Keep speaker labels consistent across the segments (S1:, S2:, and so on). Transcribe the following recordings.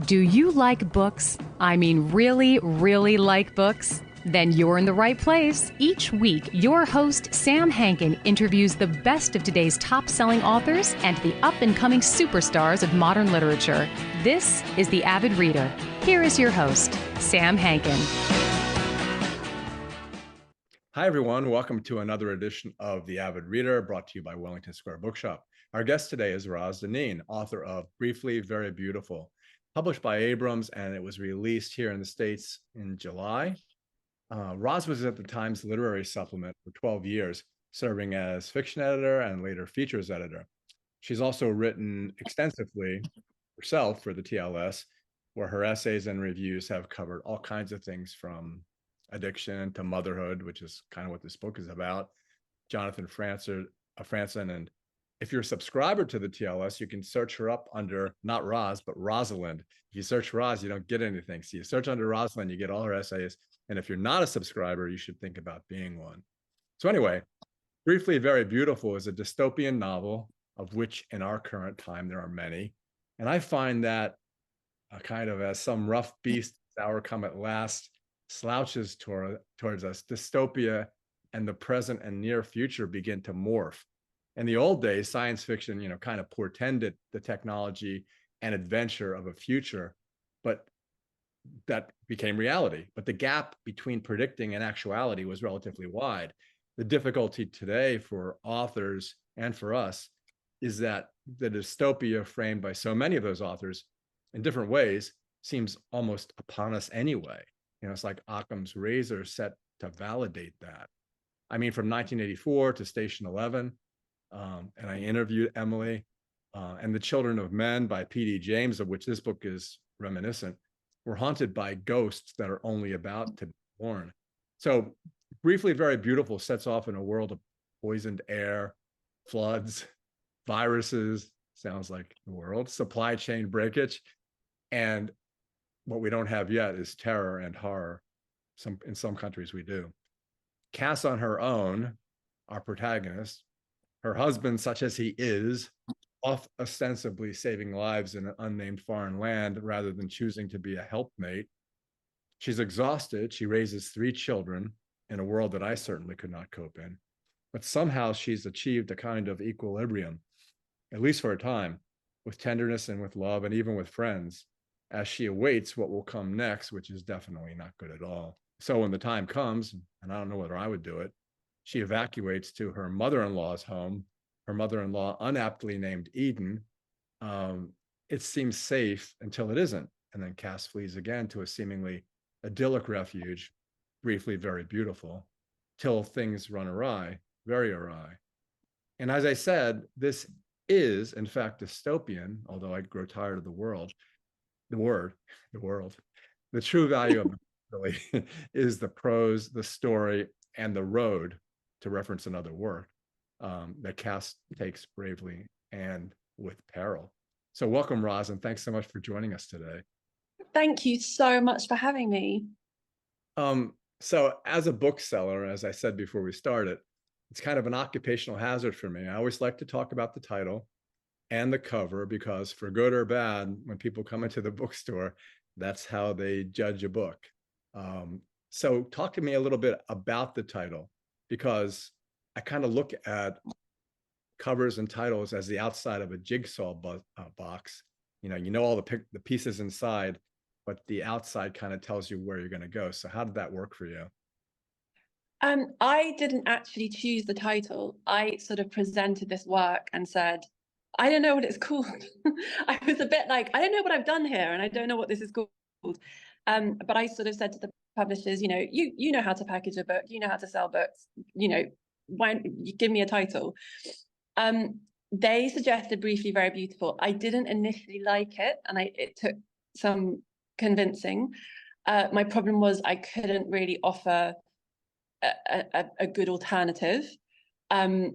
S1: Do you like books? I mean, really, really like books? Then you're in the right place. Each week, your host, Sam Hankin, interviews the best of today's top-selling authors and the up-and-coming superstars of modern literature. This is The Avid Reader. Here is your host, Sam Hankin.
S2: Hi, everyone. Welcome to another edition of The Avid Reader, brought to you by Wellington Square Bookshop. Our guest today is Roz Dineen, author of Briefly Very Beautiful, published by Abrams, and it was released here in the States in July. Roz was at the Times Literary Supplement for 12 years, serving as fiction editor and later features editor. She's also written extensively herself for the TLS, where her essays and reviews have covered all kinds of things from addiction to motherhood, which is kind of what this book is about. Jonathan Franzen, and if you're a subscriber to the TLS, you can search her up under not Roz, but Rosalind. If you search Roz, you don't get anything. So you search under Rosalind, you get all her essays. And if you're not a subscriber, you should think about being one. So anyway, Briefly Very Beautiful is a dystopian novel, of which in our current time there are many. And I find that kind of as some rough beast, hour come at last, slouches towards us, dystopia and the present and near future begin to morph. In the old days, science fiction, kind of portended the technology and adventure of a future, but that became reality. But the gap between predicting and actuality was relatively wide. The difficulty today for authors and for us is that the dystopia framed by so many of those authors in different ways seems almost upon us anyway. It's like Occam's razor set to validate that. I mean, from 1984 to Station 11, and I interviewed Emily, and The Children of Men by P.D. James, of which this book is reminiscent, were haunted by ghosts that are only about to be born. So Briefly Very Beautiful sets off in a world of poisoned air, floods, viruses, sounds like the world, supply chain breakage, and what we don't have yet is terror and horror. In some countries we do. Cass on her own, our protagonist, her husband, such as he is, off ostensibly saving lives in an unnamed foreign land rather than choosing to be a helpmate. She's exhausted. She raises 3 children in a world that I certainly could not cope in. But somehow she's achieved a kind of equilibrium, at least for a time, with tenderness and with love and even with friends, as she awaits what will come next, which is definitely not good at all. So when the time comes, and I don't know whether I would do it, she evacuates to her mother-in-law's home, her mother-in-law unaptly named Eden. It seems safe until it isn't. And then Cass flees again to a seemingly idyllic refuge, Briefly Very Beautiful, till things run awry, very awry. And as I said, this is, in fact, dystopian, although I grow tired of the world. The true value of it really is the prose, the story, and the road, to reference another work, that Cass takes bravely and with peril. So welcome, Roz, and thanks so much for joining us today.
S3: Thank you so much for having me.
S2: So as a bookseller, as I said before we started, it's kind of an occupational hazard for me. I always like to talk about the title and the cover, because for good or bad, when people come into the bookstore, that's how they judge a book. So talk to me a little bit about the title, because I kind of look at covers and titles as the outside of a jigsaw box. You know all the pieces inside, but the outside kind of tells you where you're going to go. So how did that work for you?
S3: I didn't actually choose the title. I sort of presented this work and said, I don't know what it's called. I was a bit like, I don't know what I've done here, and I don't know what this is called. But I sort of said to the publishers, you know how to package a book, you know how to sell books, why don't you give me a title? They suggested Briefly Very Beautiful. I didn't initially like it, and it took some convincing. My problem was I couldn't really offer a good alternative. I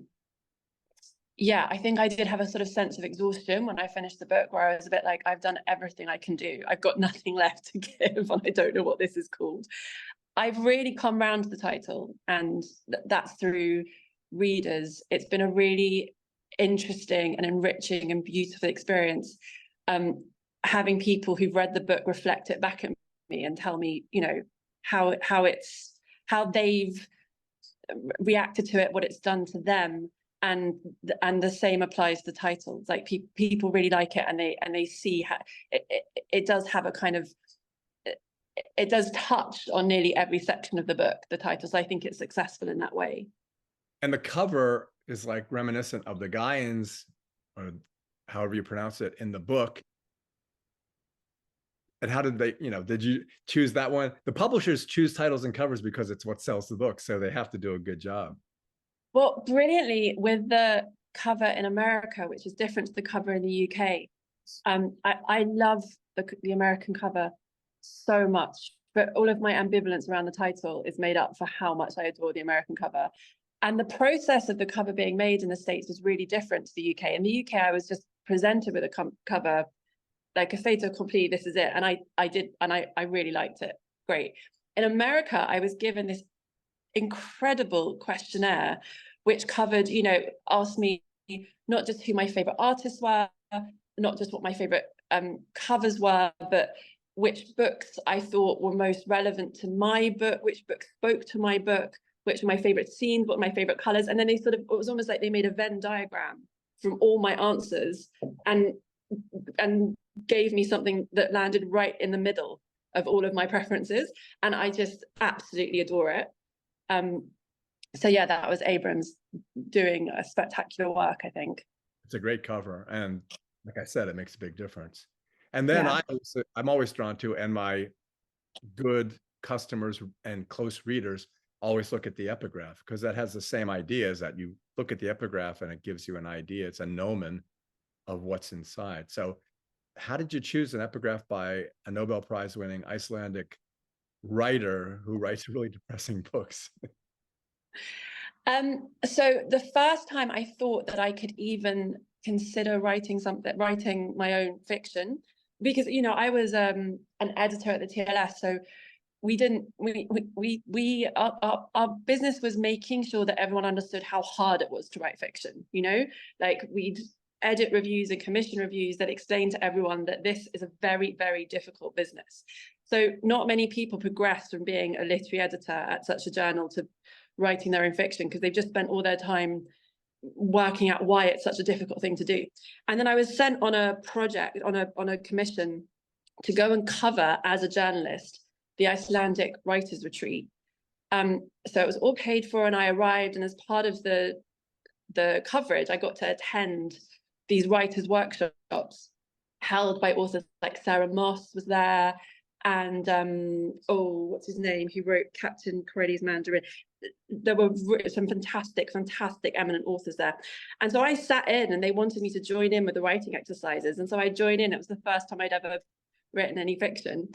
S3: think I did have a sort of sense of exhaustion when I finished the book, where I was a bit like, I've done everything I can do. I've got nothing left to give, and I don't know what this is called. I've really come round to the title, and that's through readers. It's been a really interesting and enriching and beautiful experience. having people who've read the book reflect it back at me and tell me, you know, how they've reacted to it, what it's done to them. And the same applies to the titles. Like people really like it, and they see how it does have a kind of, it does touch on nearly every section of the book, the titles. I think it's successful in that way.
S2: And the cover is like reminiscent of the Gaians, or however you pronounce it, in the book. And how did they, you know, did you choose that one? The publishers choose titles and covers because it's what sells the book, so they have to do a good job.
S3: Well, brilliantly, with the cover in America, which is different to the cover in the UK. I love the American cover so much, but all of my ambivalence around the title is made up for how much I adore the American cover. And the process of the cover being made in the States was really different to the UK. In the UK, I was just presented with a cover, like a fait accompli, this is it. And I really liked it. Great. In America, I was given this incredible questionnaire, which covered, you know, asked me not just who my favorite artists were, not just what my favorite covers were, but which books I thought were most relevant to my book, which books spoke to my book, which were my favorite scenes, what were my favorite colors. And then they sort of, it was almost like they made a Venn diagram from all my answers and gave me something that landed right in the middle of all of my preferences. And I just absolutely adore it. So yeah, that was Abrams doing a spectacular work, I think.
S2: It's a great cover, and like I said, it makes a big difference. And then
S3: Yeah.
S2: I'm always drawn to, and my good customers and close readers always look at the epigraph, because that has the same idea, as that you look at the epigraph and it gives you an idea. It's a gnomon of what's inside. So how did you choose an epigraph by a Nobel Prize winning Icelandic writer who writes really depressing books?
S3: So the first time I thought that I could even consider writing my own fiction, because, you know, I was an editor at the TLS, so our business was making sure that everyone understood how hard it was to write fiction. You know, like we'd edit reviews and commission reviews that explain to everyone that this is a very, very difficult business. So not many people progress from being a literary editor at such a journal to writing their own fiction, because they've just spent all their time working out why it's such a difficult thing to do. And then I was sent on a project, on a commission, to go and cover as a journalist the Icelandic writers' retreat. So it was all paid for, and I arrived, and as part of the coverage, I got to attend these writers' workshops held by authors like Sarah Moss was there, and what's his name? He wrote Captain Corelli's Mandarin. There were some fantastic eminent authors there. And so I sat in, and they wanted me to join in with the writing exercises. And so I joined in. It was the first time I'd ever written any fiction.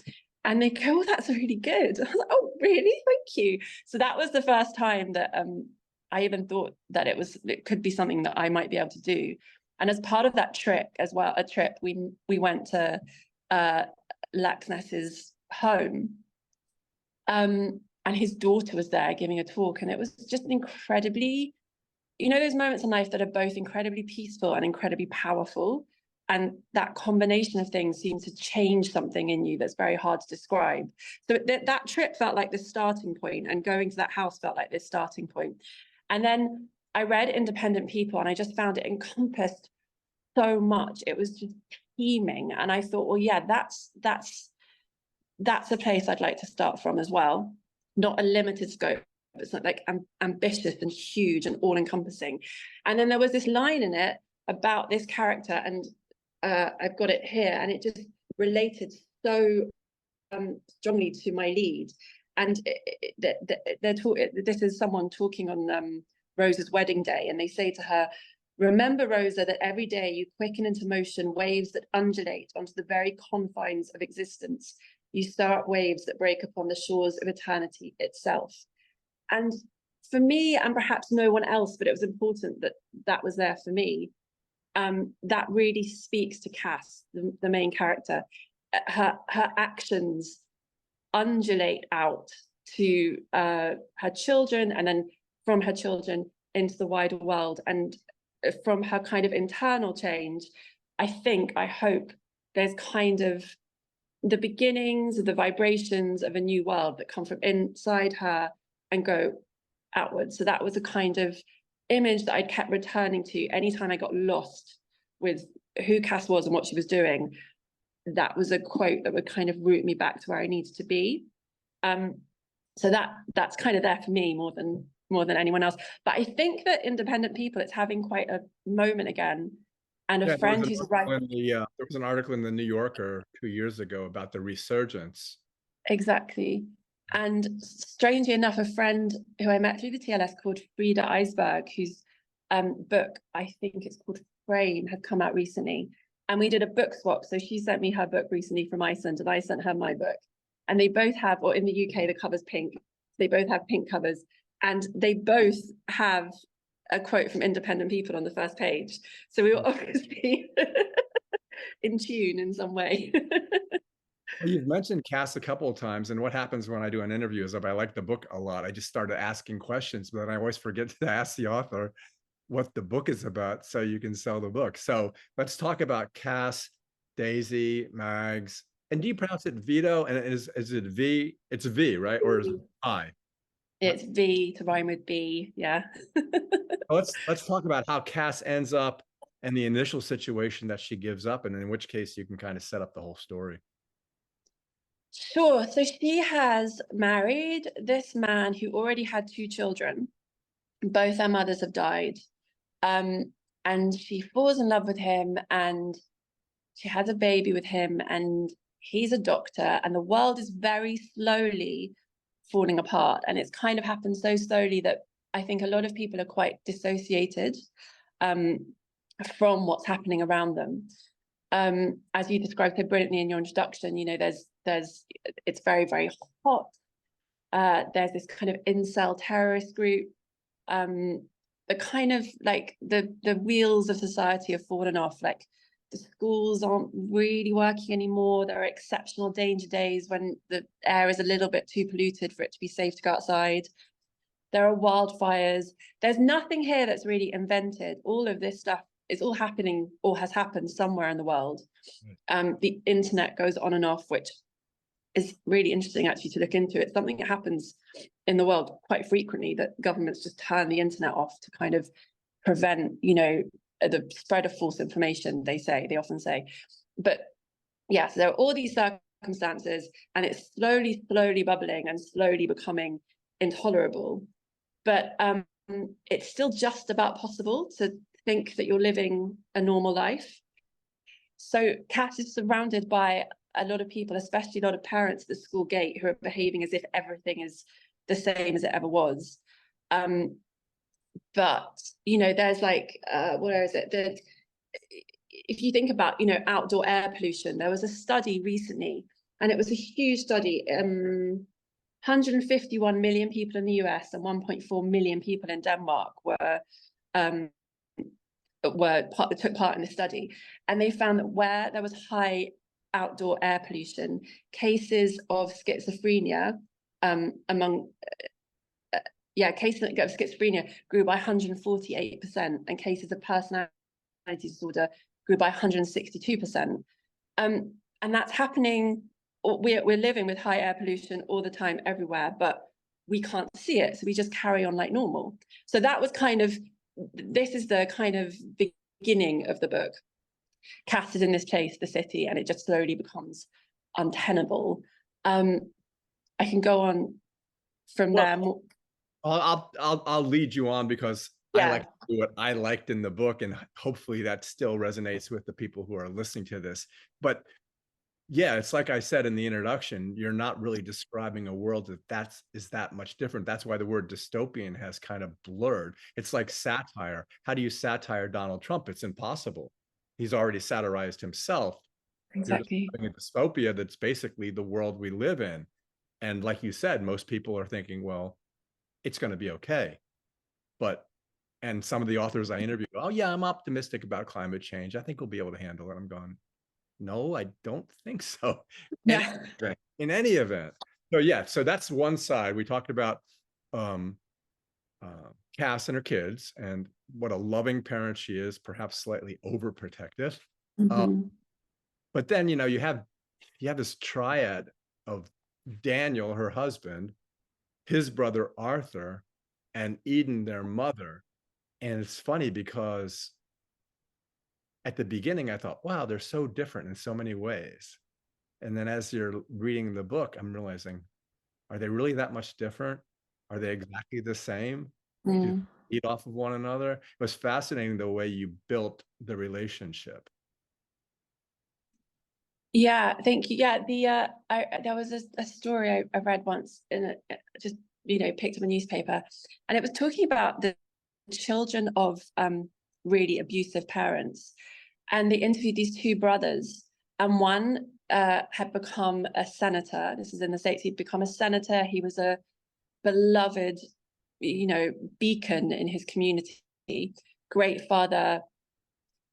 S3: And they go, "Oh, that's really good." I was like, "Oh, really? Thank you." So that was the first time that I even thought that it could be something that I might be able to do. And as part of that trip as well, we went to Laxness's home. And his daughter was there giving a talk, and it was just an incredibly, you know, those moments in life that are both incredibly peaceful and incredibly powerful. And that combination of things seems to change something in you that's very hard to describe. So that trip felt like the starting point, and going to that house felt like this starting point. And then I read Independent People, and I just found it encompassed so much. It was just teeming. And I thought, well, yeah, that's a place I'd like to start from as well. Not a limited scope. It's not like ambitious and huge and all-encompassing. And then there was this line in it about this character, and I've got it here, and it just related so strongly to my lead. And this is someone talking on Rosa's wedding day, and they say to her, "Remember, Rosa, that every day you quicken into motion waves that undulate onto the very confines of existence. You stir up waves that break upon the shores of eternity itself." And for me, and perhaps no one else, but it was important that that was there for me, that really speaks to Cass, the main character. Her actions undulate out to her children, and then from her children into the wider world. And from her kind of internal change, I hope there's kind of the beginnings of the vibrations of a new world that come from inside her and go outwards. So that was a kind of image that I'd kept returning to anytime I got lost with who Cass was and what she was doing. That was a quote that would kind of root me back to where I needed to be. So that's kind of there for me more than anyone else. But I think that independent people, it's having quite a moment again. And a friend who's arrived.
S2: There was an article in the New Yorker 2 years ago about the resurgence.
S3: Exactly. And strangely enough, a friend who I met through the TLS called Frida Eisberg, whose book, I think it's called Frame, had come out recently. And we did a book swap. So she sent me her book recently from Iceland, and I sent her my book. And they both have, or in the UK, the cover's pink. They both have pink covers. And they both have a quote from independent people on the first page. So we were obviously in tune in some way.
S2: Well, you've mentioned Cass a couple of times, and what happens when I do an interview is if I like the book a lot, I just started asking questions, but then I always forget to ask the author what the book is about so you can sell the book. So let's talk about Cass, Daisy, Mags. And do you pronounce it Vito? And is it V? It's V, right? Or is it I?
S3: It's V to rhyme with B, yeah.
S2: Let's talk about how Cass ends up and the initial situation that she gives up, and in which case you can kind of set up the whole story.
S3: Sure. So she has married this man who already had 2 children. Both their mothers have died. And she falls in love with him, and she has a baby with him, and he's a doctor, and the world is very slowly falling apart. And it's kind of happened so slowly that I think a lot of people are quite dissociated from what's happening around them. As you described so brilliantly in your introduction, you know, it's very, very hot. There's this kind of incel terrorist group. The kind of like the wheels of society have fallen off. Like the schools aren't really working anymore. There are exceptional danger days when the air is a little bit too polluted for it to be safe to go outside. There are wildfires. There's nothing here that's really invented. All of this stuff is all happening or has happened somewhere in the world. The internet goes on and off, which is really interesting actually to look into. It's something that happens in the world quite frequently, that governments just turn the internet off to kind of prevent, you know, the spread of false information, they often say. But yeah, so there are all these circumstances, and it's slowly bubbling and slowly becoming intolerable. But it's still just about possible to think that you're living a normal life. So Cass is surrounded by a lot of people, especially a lot of parents at the school gate, who are behaving as if everything is the same as it ever was. But, you know, there's like, where is it? If you think about, you know, outdoor air pollution, there was a study recently, and it was a huge study. 151 million people in the US and 1.4 million people in Denmark took part in the study, and they found that where there was high outdoor air pollution, cases of schizophrenia cases of schizophrenia grew by 148%, and cases of personality disorder grew by 162%. And that's happening. We're living with high air pollution all the time, everywhere, but we can't see it, so we just carry on like normal. So that was this is the kind of beginning of the book. Cass is in this place, the city, and it just slowly becomes untenable. I can go on from there.
S2: I'll lead you on, because I like to do what I liked in the book, and hopefully that still resonates with the people who are listening to this. But yeah, it's like I said in the introduction, you're not really describing a world that is that much different. That's why the word dystopian has kind of blurred. It's like satire. How do you satire Donald Trump? It's impossible. He's already satirized himself.
S3: Exactly.
S2: You're just having a dystopia that's basically the world we live in. And like you said, most people are thinking, well, it's going to be okay. And some of the authors I interviewed, oh yeah, I'm optimistic about climate change. I think we'll be able to handle it. I'm going, no, I don't think so.
S3: Yeah.
S2: In any event. So yeah, so that's one side. We talked about Cass and her kids, and what a loving parent she is, perhaps slightly overprotective. But then, you know, you have this triad of Daniel, her husband, his brother Arthur, and Eden, their mother. And it's funny because at the beginning I thought, wow, they're so different in so many ways. And then as you're reading the book, I'm realizing, are they really that much different? Are they exactly the same? Do they feed off of one another? It was fascinating the way you built the relationship.
S3: Yeah, thank you. Yeah, there was a story I read once in just picked up a newspaper, and it was talking about the children of really abusive parents, and they interviewed these two brothers, and one had become a senator. This is in the States. He'd become a senator. He was a beloved, beacon in his community. Great father,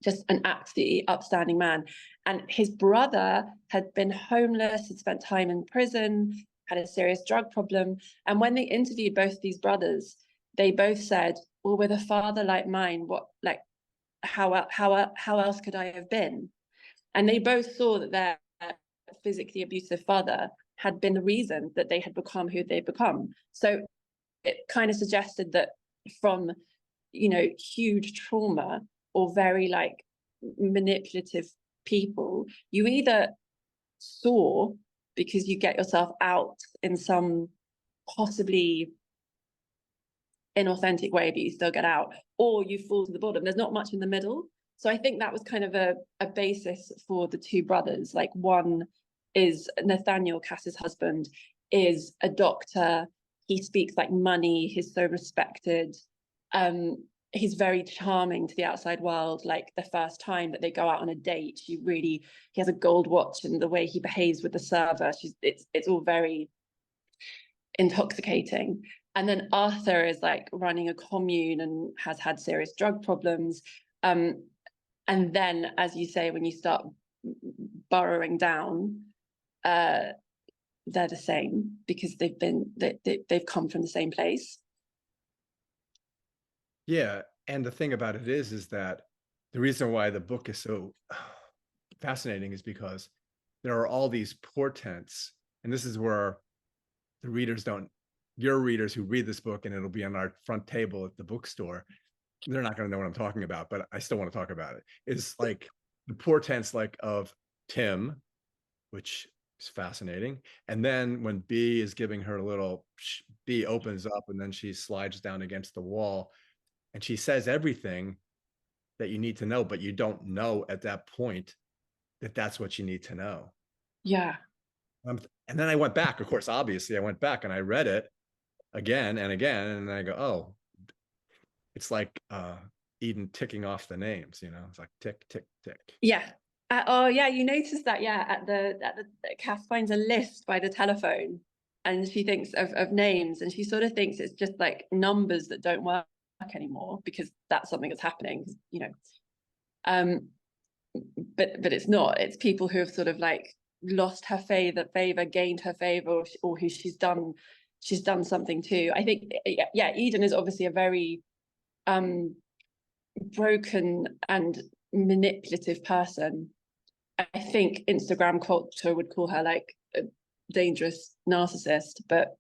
S3: just an absolutely upstanding man. And his brother had been homeless, had spent time in prison, had a serious drug problem. And when they interviewed both these brothers, they both said, well, with a father like mine, how else could I have been? And they both saw that their physically abusive father had been the reason that they had become who they'd become. So it kind of suggested that from, huge trauma or very manipulative people, you either soar because you get yourself out in some possibly inauthentic way, but you still get out, or you fall to the bottom. There's not much in the middle. So I think that was kind of a basis for the two brothers. Like, one is Nathaniel, Cass's husband, is a doctor. He speaks like money. He's so respected. He's very charming to the outside world. Like, the first time that they go out on a date, he has a gold watch, and the way he behaves with the server, it's all very intoxicating. And then Arthur is like running a commune and has had serious drug problems. And then, as you say, when you start burrowing down, they're the same because they've come from the same place.
S2: Yeah, and the thing about it is that the reason why the book is so fascinating is because there are all these portents, and this is where the readers don't, your readers who read this book, and it'll be on our front table at the bookstore, they're not going to know what I'm talking about, but I still want to talk about it. It's like the portents of Tim, which is fascinating. And then when B is giving her a little, B opens up and then she slides down against the wall and she says everything that you need to know, but you don't know at that point that that's what you need to know.
S3: Yeah.
S2: And then I went back, of course, obviously I went back and I read it again and again. And I go, oh, it's like Eden ticking off the names, it's like tick, tick, tick.
S3: Yeah. Oh yeah, you noticed that. Yeah, at the Cass finds a list by the telephone, and she thinks of names, and she sort of thinks it's just like numbers that don't work anymore because that's something that's happening, but it's not. It's people who have sort of like lost her favor, gained her favor, or who she's done something to. I think, yeah, Eden is obviously a very broken and manipulative person. I think Instagram culture would call her like a dangerous narcissist, but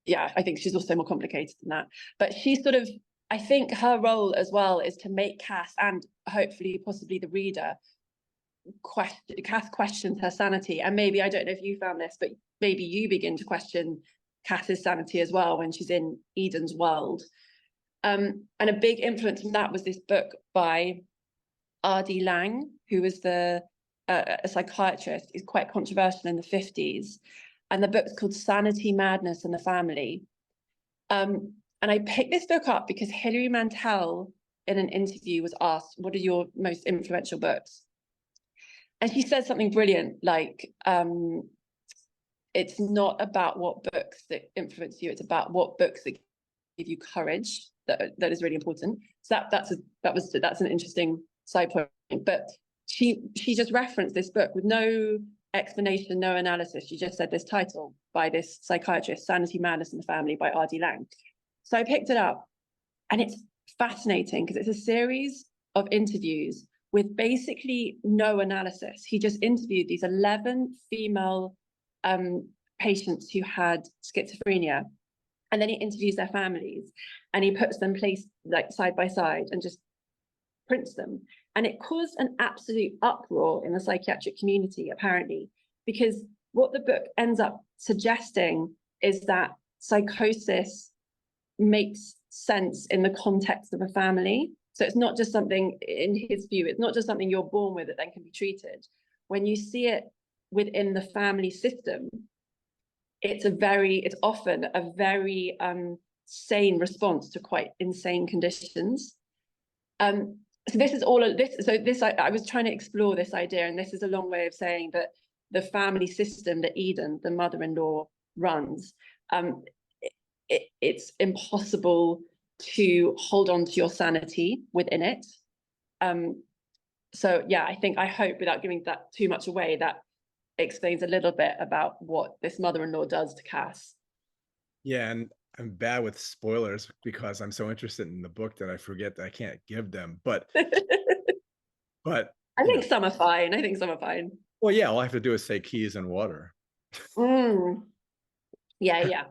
S3: yeah, I think she's also more complicated than that. But she's sort of, I think her role as well is to make Cass, and hopefully possibly the reader, Cass questions her sanity. And maybe, I don't know if you found this, but maybe you begin to question Cass's sanity as well when she's in Eden's world. And a big influence from that was this book by R.D. Laing, who was a psychiatrist. He's quite controversial in the 50s. And the book's called Sanity, Madness, and the Family. And I picked this book up because Hilary Mantel, in an interview, was asked, what are your most influential books? And she said something brilliant, like, it's not about what books that influence you, it's about what books that give you courage. That is really important. So that's an interesting side point. But she just referenced this book with no explanation, no analysis. She just said this title by this psychiatrist, Sanity, Madness, and the Family by R.D. Laing. So I picked it up, and it's fascinating because it's a series of interviews with basically no analysis. He just interviewed these 11 female patients who had schizophrenia, and then he interviews their families, and he puts them placed like side by side and just prints them. And it caused an absolute uproar in the psychiatric community, apparently, because what the book ends up suggesting is that psychosis makes sense in the context of a family. So it's not just something, in his view, it's not just something you're born with that then can be treated. When you see it within the family system, it's often a very sane response to quite insane conditions. So this is all of this. So this, I was trying to explore this idea, and this is a long way of saying that the family system that Eden, the mother-in-law, runs, it's impossible to hold on to your sanity within it. So yeah, I hope, without giving that too much away, that explains a little bit about what this mother-in-law does to Cass.
S2: Yeah, and I'm bad with spoilers because I'm so interested in the book that I forget that I can't give them. But
S3: I think some are fine.
S2: Well, yeah, all I have to do is say keys and water.
S3: Yeah.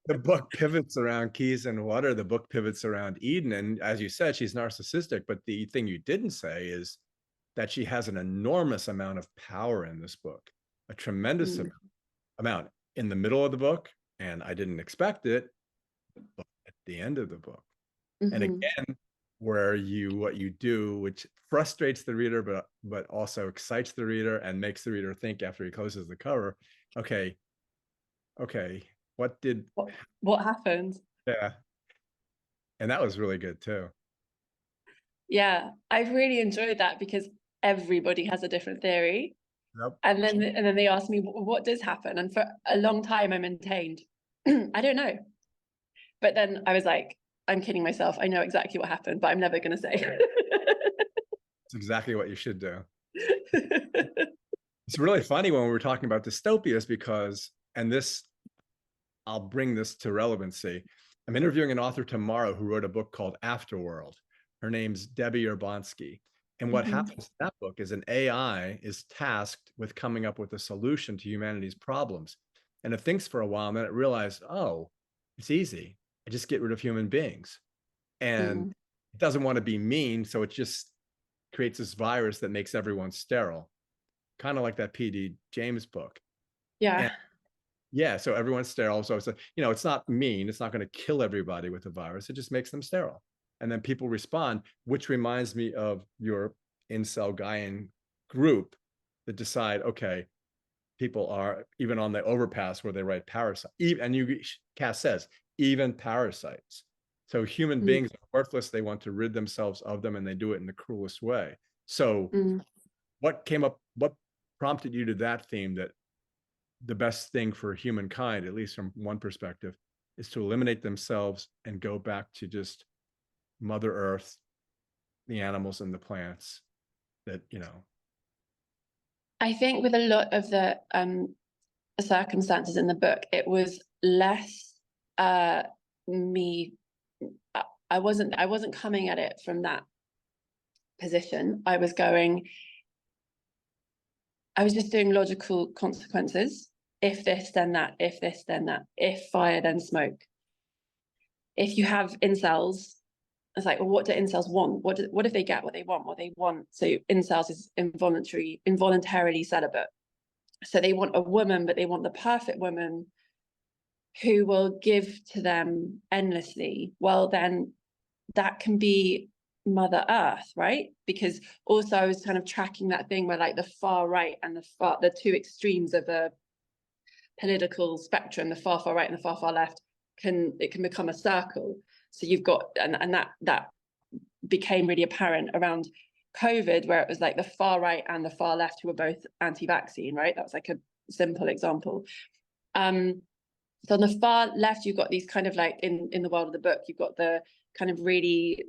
S2: The book pivots around keys and water. The book pivots around Eden. And as you said, she's narcissistic. But the thing you didn't say is that she has an enormous amount of power in this book, a tremendous amount in the middle of the book. And I didn't expect it, but at the end of the book. And again, what you do, which frustrates the reader, but also excites the reader and makes the reader think after he closes the cover, okay, what
S3: happened?
S2: Yeah. And that was really good too.
S3: Yeah, I've really enjoyed that because everybody has a different theory.
S2: Yep.
S3: And then they asked me, what does happen? And for a long time I maintained, I don't know. But then I was like, I'm kidding myself. I know exactly what happened, but I'm never going to say.
S2: It's exactly what you should do. It's really funny when we were talking about dystopias because, and this, I'll bring this to relevancy. I'm interviewing an author tomorrow who wrote a book called Afterworld. Her name's Debbie Urbonsky. And what happens in that book is an AI is tasked with coming up with a solution to humanity's problems. And it thinks for a while, and then it realized, oh, it's easy. I just get rid of human beings. And it doesn't want to be mean, so it just creates this virus that makes everyone sterile. Kind of like that P.D. James book.
S3: Yeah.
S2: And yeah, so everyone's sterile. So it's it's not mean. It's not going to kill everybody with the virus. It just makes them sterile. And then people respond, which reminds me of your incel Gaian group that decide, okay, people are even on the overpass where they write parasite. And Cass says, even parasites. So human beings are worthless. They want to rid themselves of them, and they do it in the cruelest way. So what prompted you to that theme, that the best thing for humankind, at least from one perspective, is to eliminate themselves and go back to just Mother Earth, the animals and the plants that,
S3: I think with a lot of the circumstances in the book, it was less me. I wasn't coming at it from that position. I was just doing logical consequences. If this, then that. If this, then that. If fire, then smoke. If you have incels, it's like, well, what do incels want? What if they get what they want? So incels is involuntarily celibate. So they want a woman, but they want the perfect woman who will give to them endlessly. Well, then that can be Mother Earth, right? Because also I was kind of tracking that thing where like the far right and the two extremes of the political spectrum, the far right and the far left, can become a circle. So you've got, and that became really apparent around COVID, where it was like the far right and the far left who were both anti-vaccine, right? That was like a simple example. So on the far left, you've got these kind of like, in the world of the book, you've got the kind of really,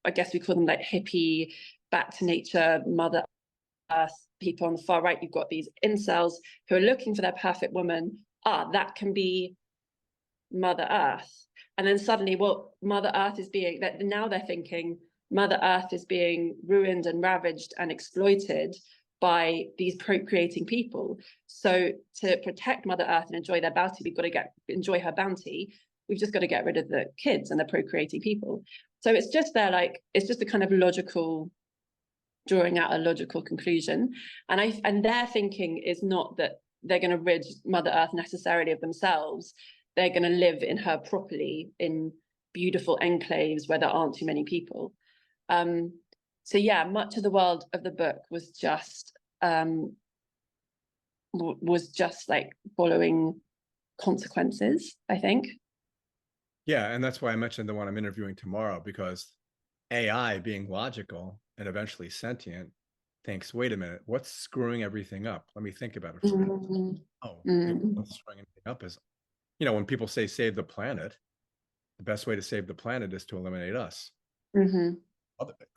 S3: I guess we call them like hippie, back to nature, Mother Earth people. On the far right, you've got these incels who are looking for their perfect woman. That can be Mother Earth. And then suddenly, well, Mother Earth is being that now they're thinking, Mother Earth is being ruined and ravaged and exploited by these procreating people. So to protect Mother Earth and enjoy their bounty, we've got to enjoy her bounty. We've just got to get rid of the kids and the procreating people. So it's just it's just a kind of logical, drawing out a logical conclusion. And their thinking is not that they're going to rid Mother Earth necessarily of themselves. They're going to live in her properly in beautiful enclaves where there aren't too many people. So yeah, much of the world of the book was just like following consequences, I think.
S2: Yeah, and that's why I mentioned the one I'm interviewing tomorrow, because AI, being logical and eventually sentient, thinks, wait a minute, what's screwing everything up? Let me think about it for a minute. What's screwing everything up is, when people say save the planet, the best way to save the planet is to eliminate us.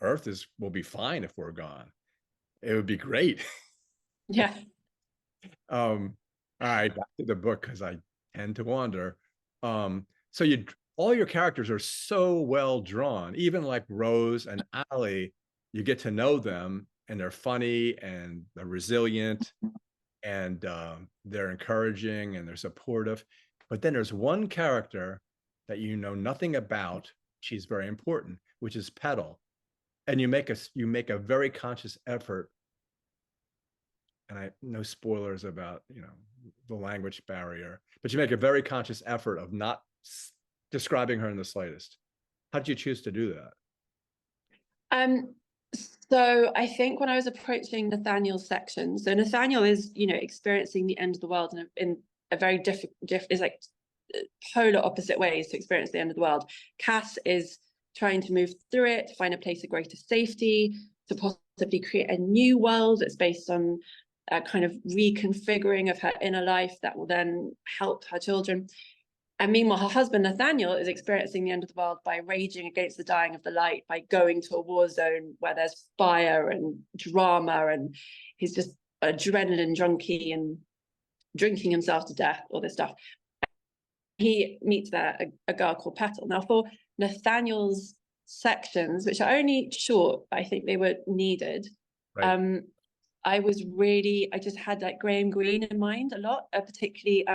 S2: Earth will be fine if we're gone. It would be great.
S3: Yeah.
S2: All right, back to the book, because I tend to wander. So all your characters are so well drawn. Even like Rose and Allie, you get to know them, and they're funny and they're resilient, and they're encouraging and they're supportive. But then there's one character that you know nothing about. She's very important, which is Petal. And you make a very conscious effort, and I no spoilers about the language barrier, but you make a very conscious effort of not describing her in the slightest. How did you choose to do
S3: that? So I think when I was approaching Nathaniel's section, so Nathaniel is experiencing the end of the world in a very different, is like polar opposite ways to experience the end of the world. Cass is trying to move through it, to find a place of greater safety, to possibly create a new world that's based on a kind of reconfiguring of her inner life that will then help her children. And meanwhile, her husband, Nathaniel, is experiencing the end of the world by raging against the dying of the light, by going to a war zone where there's fire and drama, and he's just adrenaline junkie and drinking himself to death, all this stuff. He meets there a girl called Petal. Now, for Nathaniel's sections, which are only short, but I think they were needed, right. I just had like Graham Greene in mind a lot, particularly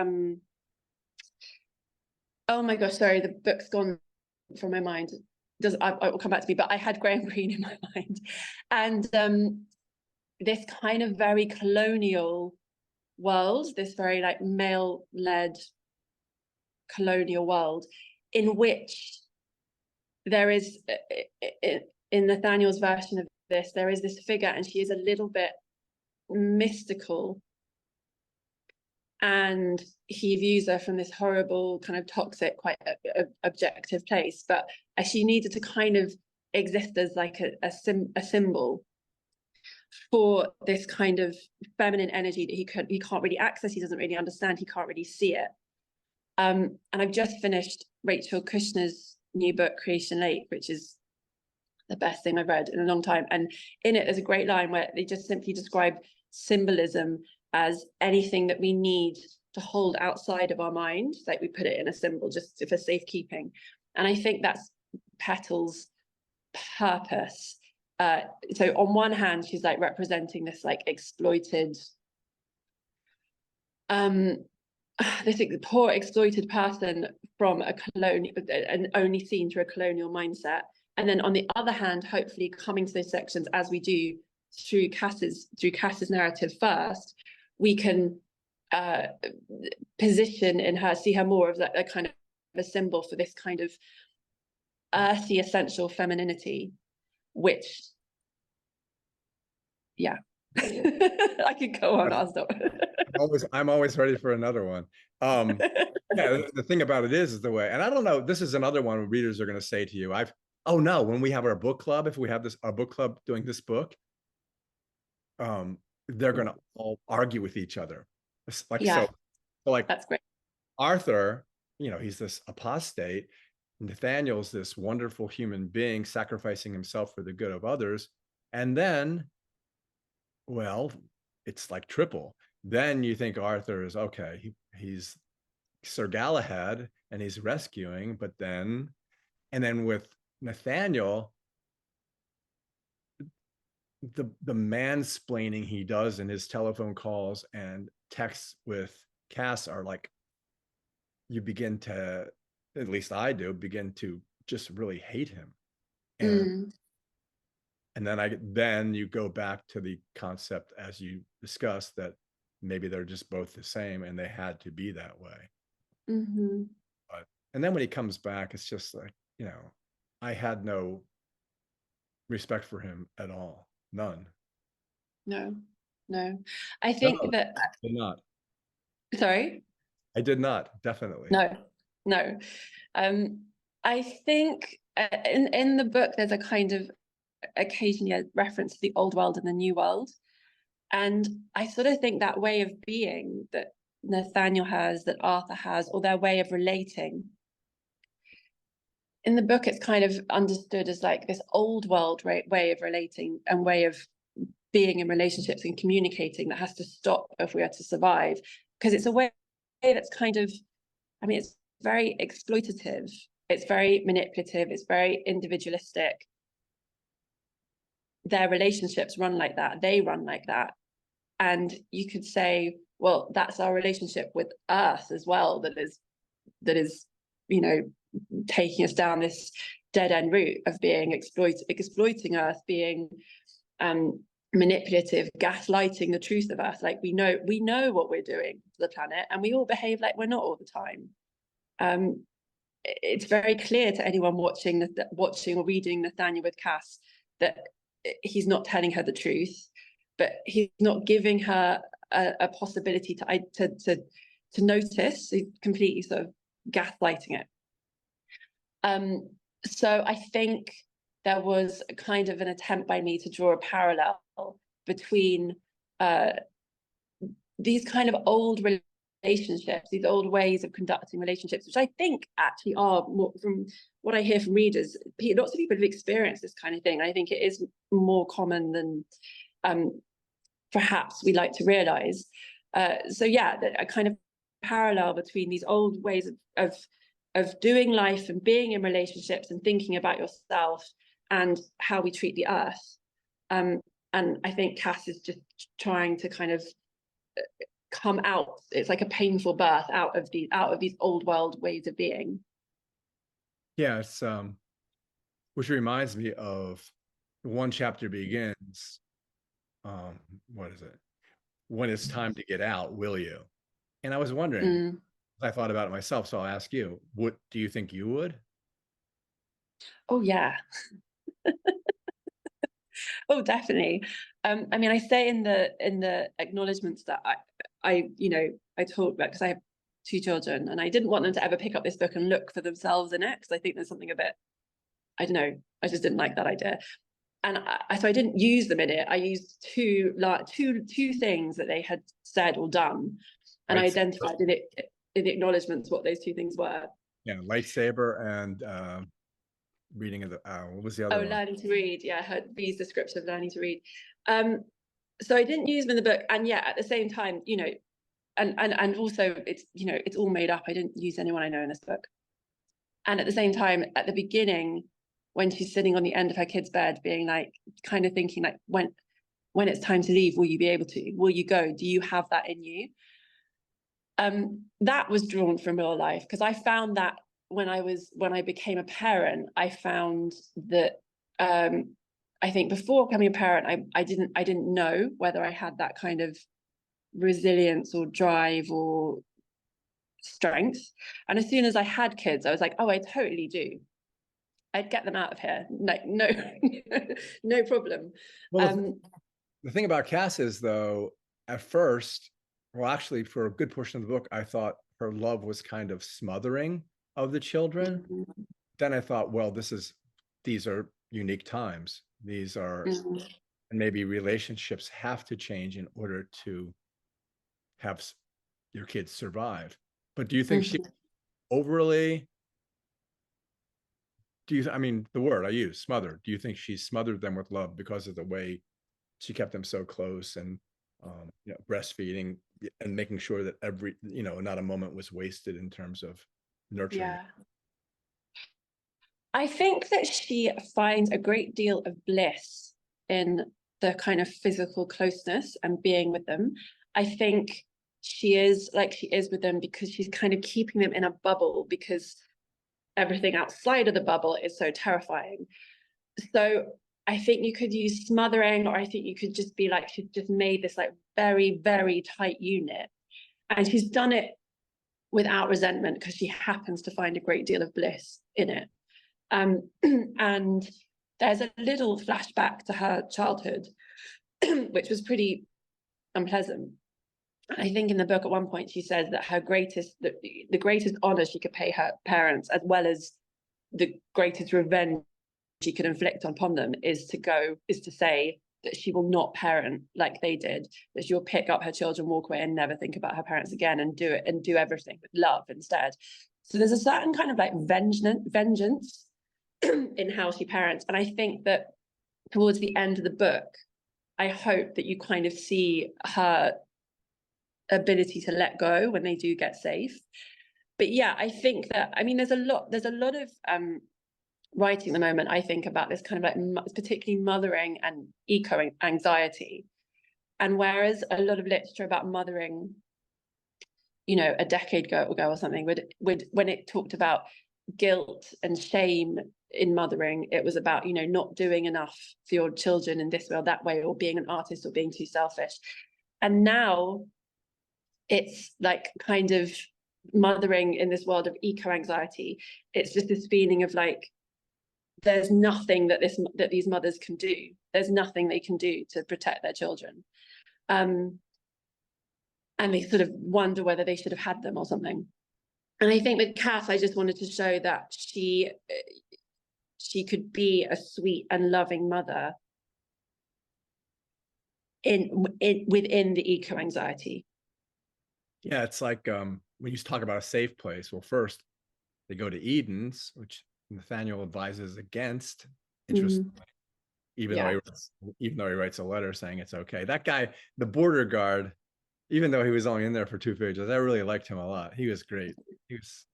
S3: oh my gosh, sorry, the book's gone from my mind. It will come back to me, but I had Graham Greene in my mind. And this kind of very colonial world, this very like male-led colonial world, in which there is, in Nathaniel's version of this, there is this figure, and she is a little bit mystical, and he views her from this horrible kind of toxic, quite objective place, but she needed to kind of exist as like a symbol for this kind of feminine energy that he can't really access, he doesn't really understand, he can't really see it. And I've just finished Rachel Kushner's new book, Creation Lake, which is the best thing I've read in a long time. And in it, there's a great line where they just simply describe symbolism as anything that we need to hold outside of our mind, like we put it in a symbol just for safekeeping. And I think that's Petal's purpose. So on one hand, she's like representing this like exploited, this poor exploited person from a colonial, and only seen through a colonial mindset. And then on the other hand, hopefully coming to those sections as we do through Cass's narrative first, we can position in her, see her more of a kind of a symbol for this kind of earthy, essential femininity, which, yeah, I could go on. I'll stop.
S2: I'm always ready for another one. Yeah, the thing about it is the way, and I don't know, this is another one where readers are going to say to you, oh no, when we have our book club, if we have our book club doing this book, they're going to all argue with each other. Like, yeah. So like, that's great. Arthur, he's this apostate. Nathaniel's this wonderful human being sacrificing himself for the good of others. And then, well, it's like triple. Then you think Arthur is okay. He's Sir Galahad and he's rescuing, and then with Nathaniel, the mansplaining he does in his telephone calls and texts with Cass are like, you begin to, at least I do, begin to just really hate him. And then you go back to the concept, as you discussed, that maybe they're just both the same and they had to be that way. But, and then when he comes back, it's just like, I had no respect for him at all. None.
S3: No. I think that
S2: I did not.
S3: Sorry?
S2: I did not, definitely.
S3: No. I think in the book, there's a kind of occasionally a reference to the old world and the new world. And I sort of think that way of being that Nathaniel has, that Arthur has, or their way of relating, in the book, it's kind of understood as like this old world way of relating and way of being in relationships and communicating that has to stop if we are to survive, because it's a way that's kind of, I mean, it's very exploitative, it's very manipulative, it's very individualistic. Their relationships run like that, they run like that. And you could say, well, that's our relationship with Earth as well, that is taking us down this dead end route of being exploiting Earth, being manipulative, gaslighting the truth of Earth. Like we know what we're doing to the planet, and we all behave like we're not all the time. It's very clear to anyone watching or reading Nathaniel with Cass that he's not telling her the truth, but he's not giving her a possibility to notice. He's completely sort of gaslighting it. So I think there was kind of an attempt by me to draw a parallel between these kind of old relationships, these old ways of conducting relationships, which I think actually are more, from what I hear from readers, lots of people have experienced this kind of thing. I think it is more common than perhaps we like to realize. So yeah, a kind of parallel between these old ways of doing life and being in relationships and thinking about yourself and how we treat the earth. And I think Cass is just trying to kind of come out. It's like a painful birth out of these old world ways of being.
S2: Yeah, it's which reminds me of one chapter begins. What is it? When it's time to get out, will you? And I was wondering, I thought about it myself, so I'll ask you, what do you think you would?
S3: Oh yeah. Oh, definitely. I mean, I say in the acknowledgements that I talk about, because I have 2 children, and I didn't want them to ever pick up this book and look for themselves in it, because I think there's something a bit, I don't know, I just didn't like that idea. And so I didn't use them in it. I used two things that they had said or done, and I identified in the acknowledgements what those 2 things were.
S2: Yeah, lightsaber and reading of the what was the other one?
S3: Learning to read. Yeah, her B's description of learning to read. So I didn't use them in the book, and yet at the same time, and also it's all made up. I didn't use anyone I know in this book. And at the same time, at the beginning, when she's sitting on the end of her kid's bed, being like, kind of thinking like, when it's time to leave, will you be able to? Will you go? Do you have that in you? That was drawn from real life, because I found that when I became a parent, I found that I think before becoming a parent, I didn't know whether I had that kind of resilience or drive or strength. And as soon as I had kids, I was like, oh, I totally do. I'd get them out of here. Like, no, no problem.
S2: Well, the thing about Cass is, though, at first, well, actually, for a good portion of the book, I thought her love was kind of smothering of the children. Then I thought, well, these are unique times. These are, and maybe relationships have to change in order to have your kids survive. But do you think she overly, I mean, the word I use, smothered, do you think she smothered them with love because of the way she kept them so close, and breastfeeding and making sure that every, not a moment was wasted in terms of nurturing?
S3: Yeah. I think that she finds a great deal of bliss in the kind of physical closeness and being with them. I think she is like she is with them because she's kind of keeping them in a bubble, because everything outside of the bubble is so terrifying. So I think you could use smothering, or I think you could just be like, she's just made this like very, very tight unit. And she's done it without resentment because she happens to find a great deal of bliss in it. And there's a little flashback to her childhood, which was pretty unpleasant. I think in the book at one point she says that her greatest, the greatest honor she could pay her parents, as well as the greatest revenge she could inflict upon them, is to say that she will not parent like they did, that she will pick up her children, walk away, and never think about her parents again, and do everything with love instead. So there's a certain kind of like vengeance in how she parents. And I think that towards the end of the book, I hope that you kind of see her ability to let go when they do get safe. But yeah, I think that, I mean, there's a lot of writing at the moment, I think, about this kind of like particularly mothering and eco anxiety. And whereas a lot of literature about mothering, you know, a decade ago or something would when it talked about guilt and shame in mothering, it was about, you know, not doing enough for your children in this way or that way, or being an artist, or being too selfish. And now it's like kind of mothering in this world of eco anxiety. It's just this feeling of like, there's nothing that these mothers can do. There's nothing they can do to protect their children. And they sort of wonder whether they should have had them or something. And I think with Cass, I just wanted to show that she could be a sweet and loving mother within the eco anxiety.
S2: Yeah, it's like when you talk about a safe place, well, first they go to Eden's, which Nathaniel advises against, interestingly, even though he writes a letter saying it's okay. That guy, the border guard, even though he was only in there for 2 pages, I really liked him a lot. He was great. He was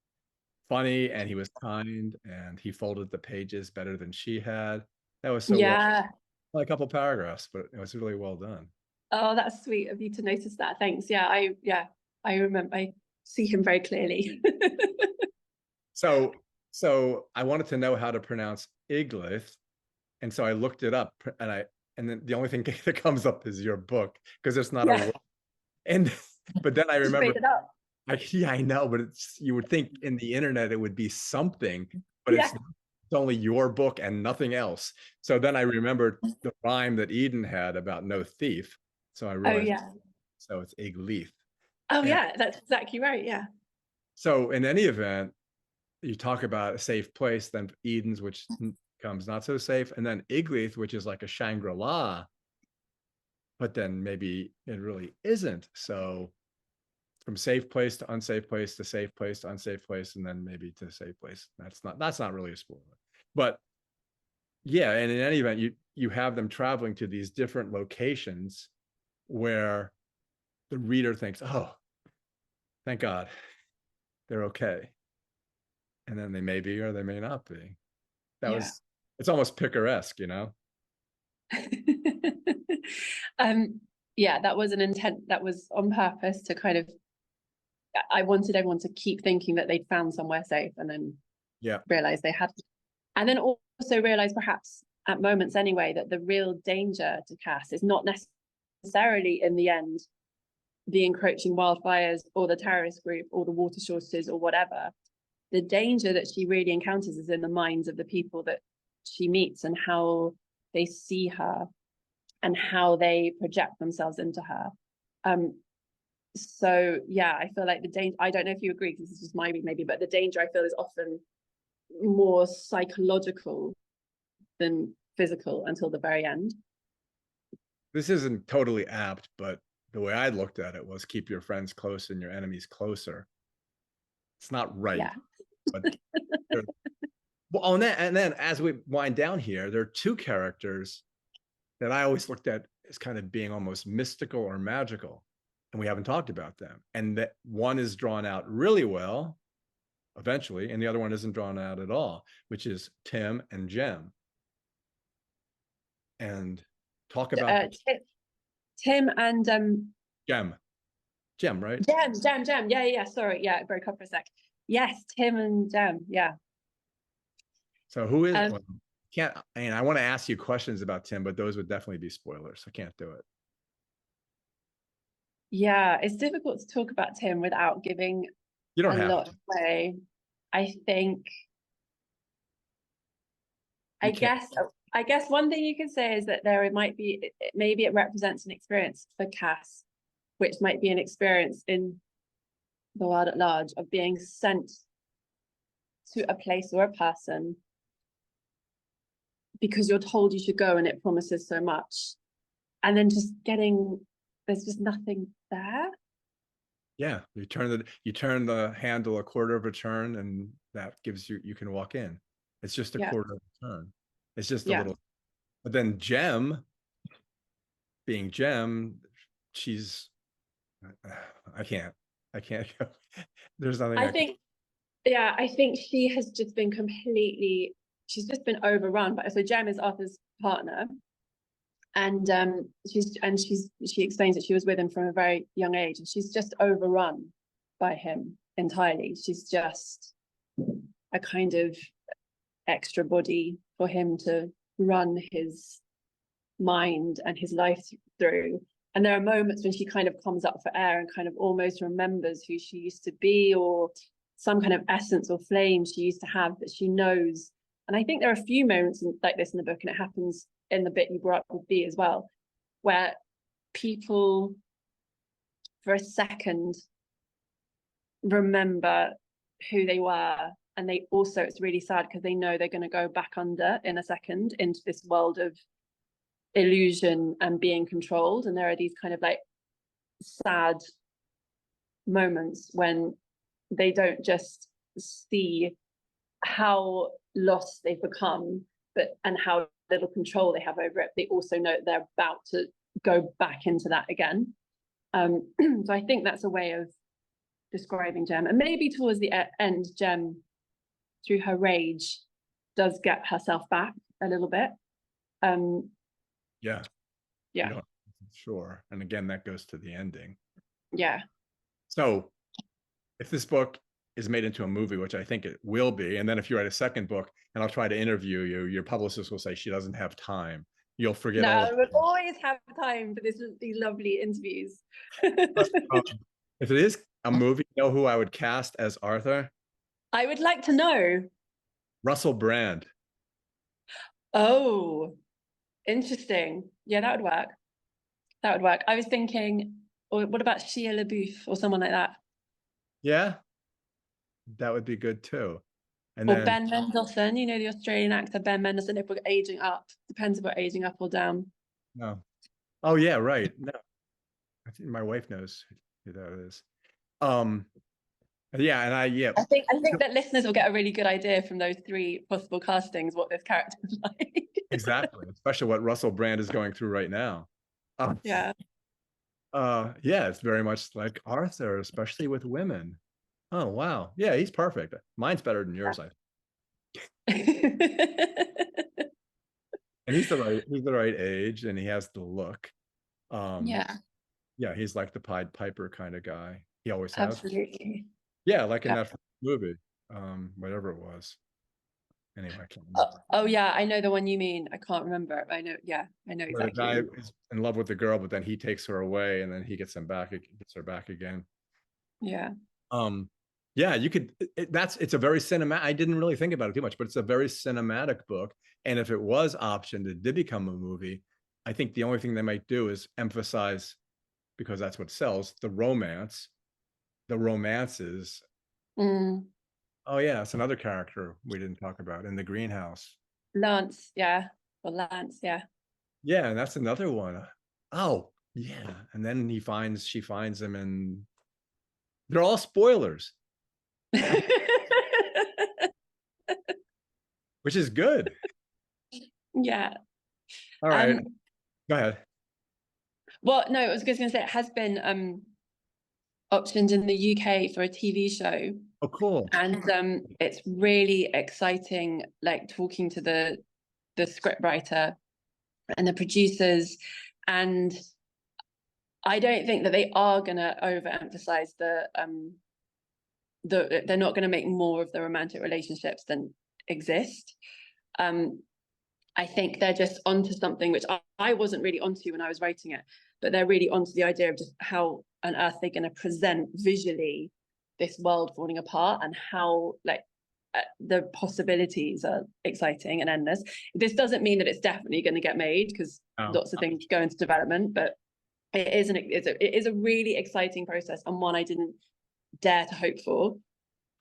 S2: funny, and he was kind, and he folded the pages better than she had. That was so well, a couple paragraphs, but it was really well done.
S3: Oh, that's sweet of you to notice that. Thanks. I remember. I see him very clearly.
S2: So I wanted to know how to pronounce Iglith, and so I looked it up, and then the only thing that comes up is your book, because it's not a. And but then I remember. I know, but you would think in the internet it would be something, but it's only your book and nothing else. So then I remembered the rhyme that Eden had about no thief. So I realized, so it's Iglith.
S3: Oh, yeah, that's exactly right. Yeah.
S2: So in any event, you talk about a safe place, then Eden's, which becomes not so safe, and then Iglith, which is like a Shangri-La, but then maybe it really isn't. So from safe place to unsafe place to safe place to unsafe place, and then maybe to safe place. That's not really a spoiler. But yeah, and in any event, you have them traveling to these different locations where the reader thinks, oh, thank God, they're okay. And then they may be, or they may not be. It's almost picaresque, you know?
S3: That was an intent, that was on purpose to kind of, I wanted everyone to keep thinking that they'd found somewhere safe, and then realize they hadn't. And then also realize, perhaps at moments anyway, that the real danger to Cass is not necessarily in the end the encroaching wildfires or the terrorist group or the water shortages or whatever. The danger that she really encounters is in the minds of the people that she meets, and how they see her and how they project themselves into her. So yeah, I feel like the danger, I don't know if you agree, because this is just my read maybe, but the danger I feel is often more psychological than physical until the very end.
S2: This isn't totally apt, but the way I looked at it was keep your friends close and your enemies closer. It's not right. But well, and then as we wind down here, there are 2 characters that I always looked at as kind of being almost mystical or magical, and we haven't talked about them. And that one is drawn out really well eventually, and the other one isn't drawn out at all, which is Tim and Jem. And Talk about
S3: Tim and
S2: Jem, right?
S3: Jem. Yeah. Sorry, yeah, it broke up for a sec. Yes, Tim and Jem. Yeah.
S2: So who is? Well, can't. I mean, I want to ask you questions about Tim, but those would definitely be spoilers. I can't do it.
S3: Yeah, it's difficult to talk about Tim without giving
S2: You don't
S3: a
S2: have
S3: lot
S2: to.
S3: away. I think. I guess one thing you can say is that there might be, maybe it represents an experience for Cass, which might be an experience in the world at large of being sent to a place or a person because you're told you should go and it promises so much, and then just there's just nothing there.
S2: Yeah, you turn the handle a quarter of a turn, and that gives you can walk in. It's just a quarter of a turn. It's just a little. But then Jem, being Jem, she's. I can't. There's nothing.
S3: I think she has just been she's just been overrun. But so Jem is Arthur's partner, and she explains that she was with him from a very young age, and she's just overrun by him entirely. She's just a kind of extra body for him to run his mind and his life through. And there are moments when she kind of comes up for air and kind of almost remembers who she used to be, or some kind of essence or flame she used to have that she knows. And I think there are a few moments like this in the book, and it happens in the bit you brought up with B as well, where people for a second remember who they were. And they also, it's really sad because they know they're going to go back under in a second into this world of illusion and being controlled. And there are these kind of like sad moments when they don't just see how lost they've become, and how little control they have over it. They also know that they're about to go back into that again. So I think that's a way of describing Jem. And maybe towards the end, Jem, through her rage, does get herself back a little bit.
S2: Yeah.
S3: Yeah.
S2: Sure. And again, that goes to the ending.
S3: Yeah.
S2: So if this book is made into a movie, which I think it will be, and then if you write a second book and I'll try to interview you, your publicist will say she doesn't have time. You'll forget all of it.
S3: We'll always have time for these lovely interviews.
S2: If it is a movie, you know who I would cast as Arthur?
S3: I would like to know.
S2: Russell Brand.
S3: Oh, interesting. Yeah, that would work. I was thinking, or what about Shia LaBeouf or someone like that?
S2: Yeah, that would be good too. And
S3: or
S2: then
S3: Ben Mendelsohn, you know, the Australian actor Ben Mendelsohn, if we're aging up. Depends if we're aging up or down.
S2: No. Oh yeah, right. No. I think my wife knows who that is. Yeah, and
S3: I think that listeners will get a really good idea from those three possible castings what this character is like.
S2: Exactly, especially what Russell Brand is going through right now.
S3: Yeah.
S2: Yeah, it's very much like Arthur, especially with women. Oh wow, yeah, he's perfect. Mine's better than yours, I think. And he's the right age, and he has the look.
S3: Yeah,
S2: he's like the Pied Piper kind of guy. He always has.
S3: Absolutely.
S2: Yeah, like in that movie, whatever it was. Anyway, I can't remember.
S3: Oh yeah, I know the one you mean. I can't remember. I know. Yeah, I know exactly.
S2: The guy is in love with the girl, but then he takes her away, and then he gets her back again.
S3: Yeah.
S2: Yeah, you could. It's a very cinematic. I didn't really think about it too much, but it's a very cinematic book. And if it was optioned, it did become a movie. I think the only thing they might do is emphasize, because that's what sells, the romances. Oh yeah, it's another character we didn't talk about in the greenhouse.
S3: Lance, yeah. Or Lance, yeah.
S2: Yeah, and that's another one. Oh, yeah. And then she finds him, and they're all spoilers. Which is good.
S3: Yeah.
S2: All right. Go ahead.
S3: Well, no, I was just going to say it has been optioned in the UK for a TV show.
S2: Oh, cool.
S3: And it's really exciting, like talking to the scriptwriter and the producers. And I don't think that they are going to overemphasize they're not going to make more of the romantic relationships than exist. I think they're just onto something which I wasn't really onto when I was writing it, but they're really onto the idea of just how on earth they're going to present visually this world falling apart, and how the possibilities are exciting and endless. This doesn't mean that it's definitely going to get made, because lots of things go into development, but it is a really exciting process, and one I didn't dare to hope for.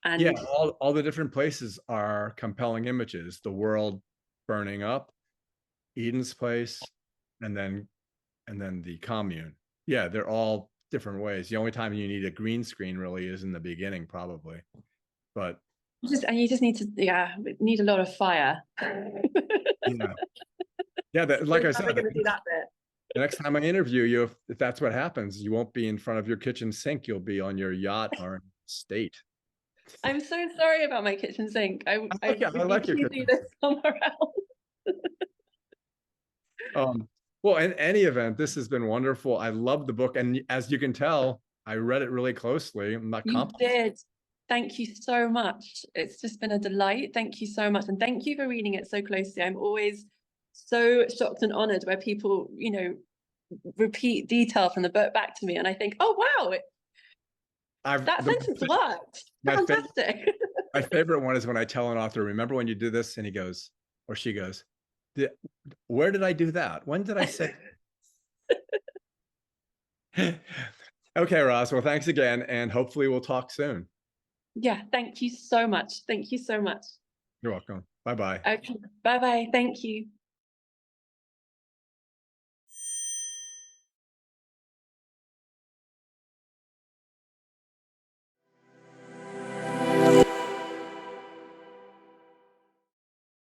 S3: And
S2: yeah, all the different places are compelling images. The world burning up, Eden's place, and then the commune. Yeah, they're all different ways. The only time you need a green screen really is in the beginning, probably. But
S3: you just need to need a lot of fire.
S2: Yeah, like I said,
S3: going to do that bit.
S2: The next time I interview you, if that's what happens, you won't be in front of your kitchen sink. You'll be on your yacht or state.
S3: I'm so sorry about my kitchen sink. I like your do this somewhere else.
S2: Well, in any event, this has been wonderful. I love the book, and as you can tell, I read it really closely. I'm not
S3: You did. Thank you so much. It's just been a delight. Thank you so much, and thank you for reading it so closely. I'm always so shocked and honored where people, repeat detail from the book back to me, and I think, oh wow, that sentence worked. Fantastic.
S2: My favorite one is when I tell an author, remember when you did this? And he goes, or she goes, where did I do that? When did I say? Okay, Roz. Well, thanks again, and hopefully we'll talk soon.
S3: Yeah, thank you so much. Thank you so much.
S2: You're welcome. Bye-bye.
S3: Okay, bye-bye. Thank you.